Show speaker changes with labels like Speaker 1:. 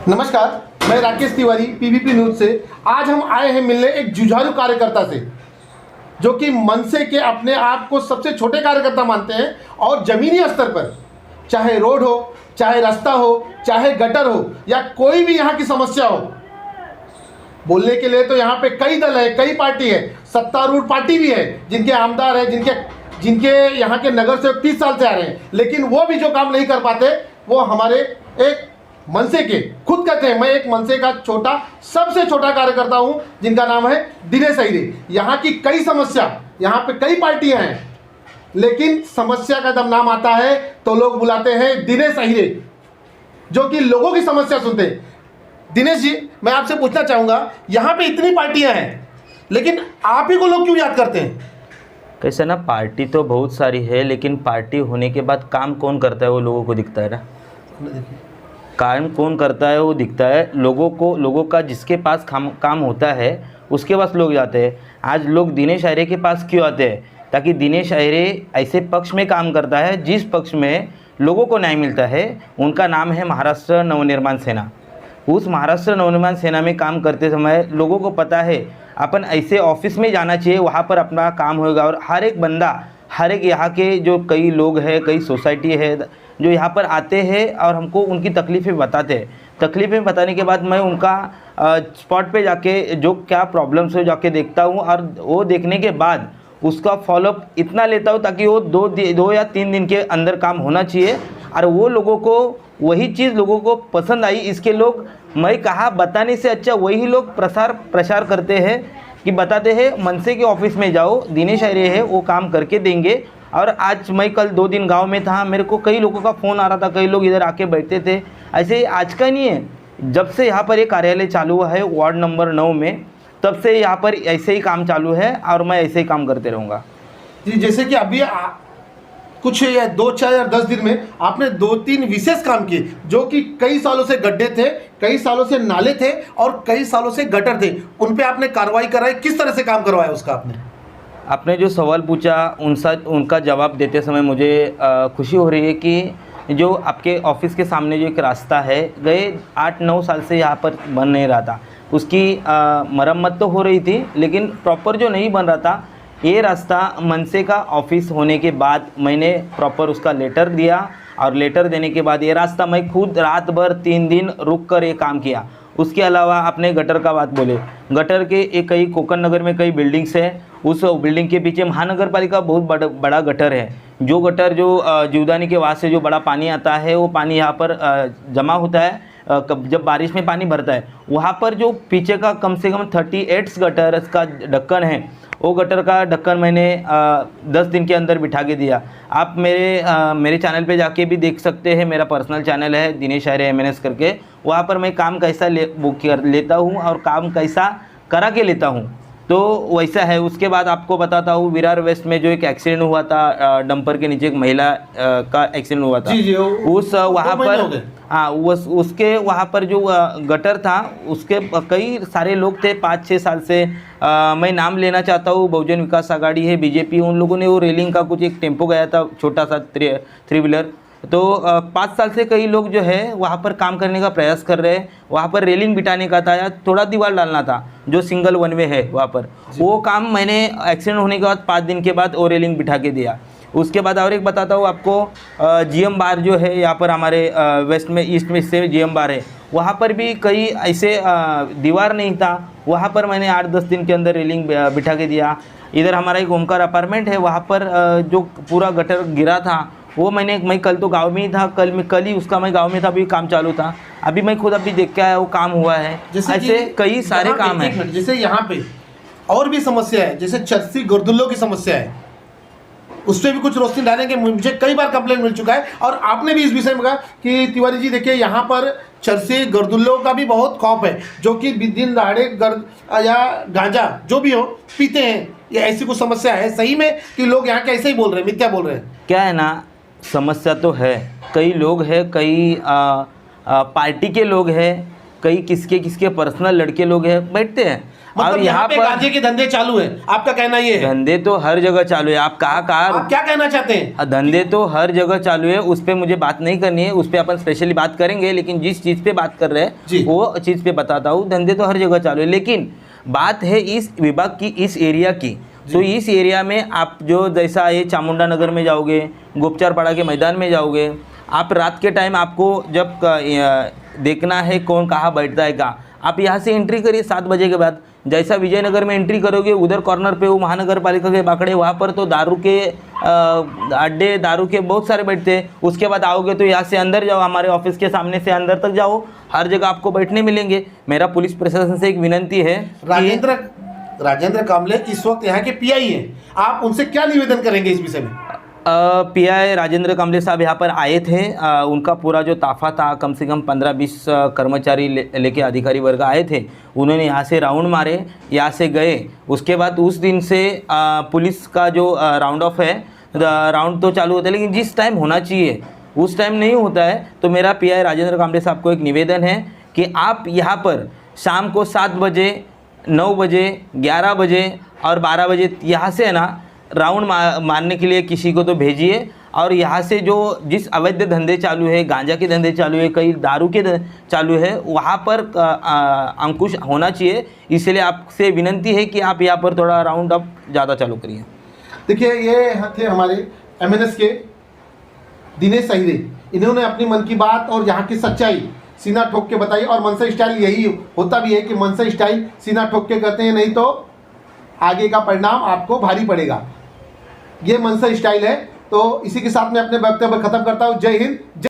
Speaker 1: नमस्कार, मैं Rakesh Tiwari PVP news से। आज हम आए हैं मिलने एक जुझारू कार्यकर्ता से जो कि मनसे के अपने आप को सबसे छोटे कार्यकर्ता मानते हैं और जमीनी स्तर पर चाहे रोड हो, चाहे रास्ता हो, चाहे गटर हो या कोई भी यहाँ की समस्या हो, बोलने के लिए तो यहाँ पे कई दल है, कई पार्टी है, सत्तारूढ़ पार्टी भी है जिनके आमदार है, जिनके यहाँ के नगर सेवक 30 साल से आ रहे हैं, लेकिन वो भी जो काम नहीं कर पाते वो हमारे एक मनसे के खुद कहते हैं। मैं एक मनसे का सबसे छोटा कार्यकर्ता हूं जिनका नाम है दिनेश अहिरे। यहाँ की कई समस्या, यहाँ पे कई पार्टियां हैं, लेकिन समस्या का जब नाम आता है तो लोग बुलाते हैं दिनेश अहिरे जो कि लोगों की समस्या सुनते हैं। दिनेश जी, मैं आपसे पूछना चाहूंगा, यहाँ पे इतनी पार्टियां हैं लेकिन आप ही को लोग क्यों याद करते हैं?
Speaker 2: कैसे ना, पार्टी तो बहुत सारी है लेकिन पार्टी होने के बाद काम कौन करता है वो लोगों को दिखता है ना। काम कौन करता है वो दिखता है लोगों को। लोगों का जिसके पास काम होता है उसके पास लोग जाते हैं। आज लोग दिनेश अहिरे के पास क्यों आते हैं? ताकि दिनेश अहिरे ऐसे पक्ष में काम करता है जिस पक्ष में लोगों को न्याय मिलता है। उनका नाम है महाराष्ट्र नवनिर्माण सेना। उस महाराष्ट्र नवनिर्माण सेना में काम करते समय लोगों को पता है अपन ऐसे ऑफिस में जाना चाहिए, वहाँ पर अपना काम होगा। और हर एक बंदा, हर एक यहाँ के जो कई लोग हैं, कई सोसाइटी है जो यहाँ पर आते हैं और हमको उनकी तकलीफ़ें बताते हैं। तकलीफ़ें बताने के बाद मैं उनका स्पॉट पे जाके जो क्या प्रॉब्लम्स है जाके देखता हूँ और वो देखने के बाद उसका फॉलोअप इतना लेता हूँ ताकि वो दो या तीन दिन के अंदर काम होना चाहिए। और वो लोगों को वही चीज़ लोगों को पसंद आई, इसके लोग मैं कहा बताने से अच्छा वही लोग प्रसार करते हैं कि बताते हैं मनसे के ऑफिस में जाओ, दिनेश अहिरे है वो काम करके देंगे। और आज मैं कल 2 दिन गांव में था, मेरे को कई लोगों का फ़ोन आ रहा था, कई लोग इधर आके बैठते थे। ऐसे आज का नहीं है, जब से यहाँ पर एक कार्यालय चालू हुआ है वार्ड नंबर 9 में, तब से यहाँ पर ऐसे ही काम चालू है और मैं ऐसे ही काम करते रहूँगा
Speaker 1: जी। जैसे कि अभी कुछ या 2, 4 या 10 दिन में आपने 2-3 विशेष काम किए जो कि कई सालों से गड्ढे थे, कई सालों से नाले थे और कई सालों से गटर थे, उन पे आपने कार्रवाई कराई। किस तरह से काम करवाया उसका
Speaker 2: आपने जो सवाल पूछा उनका जवाब देते समय मुझे खुशी हो रही है कि जो आपके ऑफिस के सामने जो एक रास्ता है, गए 8-9 साल से यहाँ पर बन नहीं रहा था। उसकी मरम्मत तो हो रही थी लेकिन प्रॉपर जो नहीं बन रहा था, ये रास्ता मनसे का ऑफिस होने के बाद मैंने प्रॉपर उसका लेटर दिया और लेटर देने के बाद ये रास्ता मैं खुद रात भर 3 दिन रुक कर ये काम किया। उसके अलावा आपने गटर का बात बोले, गटर के एक कई कोकण नगर में कई बिल्डिंग्स है, उस बिल्डिंग के पीछे महानगर पालिका बहुत बड़ा गटर है। जो गटर जो जीवदानी के वहाँ से जो बड़ा पानी आता है वो पानी यहाँ पर जमा होता है। जब बारिश में पानी भरता है वहाँ पर जो पीछे का कम से कम 38 गटर का ढक्कन है, वो गटर का ढक्कन मैंने 10 दिन के अंदर बिठा के दिया। आप मेरे चैनल पे जाके भी देख सकते हैं, मेरा पर्सनल चैनल है दिनेश अहिरे MNS करके। वहाँ पर मैं काम कैसा लेता हूँ और काम कैसा करा के लेता हूँ, तो वैसा है। उसके बाद आपको बताता हूँ, विरार वेस्ट में जो एक एक्सीडेंट हुआ था, डंपर के नीचे एक महिला का एक्सीडेंट हुआ था।
Speaker 1: जी,
Speaker 2: उस वहाँ पर हाँ उसके वहाँ पर जो गटर था उसके कई सारे लोग थे 5-6 साल से। मैं नाम लेना चाहता हूँ, बहुजन विकास आघाड़ी है, बीजेपी, उन लोगों ने वो रेलिंग का कुछ एक टेम्पो गया था, छोटा सा 3 व्हीलर, तो 5 साल से कई लोग जो है वहाँ पर काम करने का प्रयास कर रहे हैं। वहाँ पर रेलिंग बिठाने का था या थोड़ा दीवार डालना था जो सिंगल 1 वे है वहाँ पर, वो काम मैंने एक्सीडेंट होने के बाद 5 दिन के बाद वो रेलिंग बिठा के दिया। उसके बाद और एक बताता हूँ आपको, GM बार जो है यहाँ पर हमारे वेस्ट में, ईस्ट में से GM बार है, वहाँ पर भी कई ऐसे दीवार नहीं था, वहाँ पर मैंने 8-10 दिन के अंदर रेलिंग बिठा के दिया। इधर हमारा एक ओमकार अपार्टमेंट है, वहाँ पर जो पूरा गटर गिरा था वो मैं कल तो गांव में ही था, कल ही उसका मैं गांव में था, अभी काम चालू था, अभी मैं खुद अभी देख के आया, वो काम हुआ है। ऐसे कई सारे काम हैं।
Speaker 1: जैसे यहाँ पे और भी समस्या है, जैसे चर्सी गर्दुल्लों की समस्या है, उस पर भी कुछ रोशनी डालेंगे। मुझे कई बार कंप्लेंट मिल चुका है और आपने भी इस विषय में कहा कि तिवारी जी देखिए यहाँ पर चर्सी गर्दुल्लों का भी बहुत खौफ है, जो कि दिन दहाड़े गर्द या गांजा जो भी हो पीते हैं। ये ऐसी कुछ समस्या है सही में कि लोग यहाँ के ऐसे ही बोल रहे हैं, मिथ्या बोल रहे हैं?
Speaker 2: क्या है ना, समस्या तो है, कई लोग हैं, कई पार्टी के लोग हैं, कई किसके पर्सनल लड़के लोग हैं बैठते हैं।
Speaker 1: मतलब यहाँ पे गांजे के धंधे चालू हैं, आपका कहना ये है?
Speaker 2: धंधे तो हर जगह चालू है। आप
Speaker 1: आप क्या कहना चाहते हैं?
Speaker 2: धंधे तो हर जगह चालू है, उस पर मुझे बात नहीं करनी है, उस पर अपन स्पेशली बात करेंगे, लेकिन जिस चीज़ पे बात कर रहे हैं वो चीज़ पे बताता हूँ। धंधे तो हर जगह चालू है, लेकिन बात है इस विभाग की, इस एरिया की। तो इस एरिया में आप जो जैसा ये चामुंडा नगर में जाओगे, गोपचारपाड़ा के मैदान में जाओगे, आप रात के टाइम आपको जब देखना है कौन कहाँ बैठता है का, आप यहाँ से एंट्री करिए 7 बजे के बाद। जैसा विजयनगर में एंट्री करोगे, उधर कॉर्नर पे वो महानगर पालिका के बाकड़े, वहाँ पर तो दारू के अड्डे, दारू के बहुत सारे बैठते हैं। उसके बाद आओगे तो यहाँ से अंदर जाओ, हमारे ऑफिस के सामने से अंदर तक जाओ, हर जगह आपको बैठने मिलेंगे। मेरा पुलिस प्रशासन से एक विनंती है।
Speaker 1: राजेंद्र कांबले इस वक्त यहाँ के पीआई हैं, आप उनसे क्या निवेदन करेंगे इस विषय में?
Speaker 2: पीआई राजेंद्र कांबले साहब यहाँ पर आए थे, उनका पूरा जो ताफा था, कम से कम 15-20 कर्मचारी लेके अधिकारी वर्ग आए थे। उन्होंने यहाँ से राउंड मारे, यहाँ से गए। उसके बाद उस दिन से पुलिस का जो राउंड ऑफ है, राउंड तो चालू होता है, लेकिन जिस टाइम होना चाहिए उस टाइम नहीं होता है। तो मेरा पीआई राजेंद्र कांबले साहब को एक निवेदन है कि आप यहाँ पर शाम को 7 बजे, 9 बजे, 11 बजे और 12 बजे यहाँ से है ना राउंड मारने के लिए किसी को तो भेजिए। और यहाँ से जो जिस अवैध धंधे चालू है, गांजा के धंधे चालू है, कई दारू के चालू है, वहाँ पर अंकुश होना चाहिए। इसलिए आपसे विनंती है कि आप यहाँ पर थोड़ा राउंड अप ज़्यादा चालू करिए।
Speaker 1: देखिए, ये थे हमारे एमएनएस के दिनेश अहिरे। इन्होंने अपनी मन की बात और यहाँ की सच्चाई सीना ठोक के बताई। और मनसा स्टाइल यही होता भी है कि मनसा स्टाइल सीना ठोक के करते हैं, नहीं तो आगे का परिणाम आपको भारी पड़ेगा। ये मनसा स्टाइल है। तो इसी के साथ मैं अपने वक्तव्य खत्म करता हूँ। जय हिंद।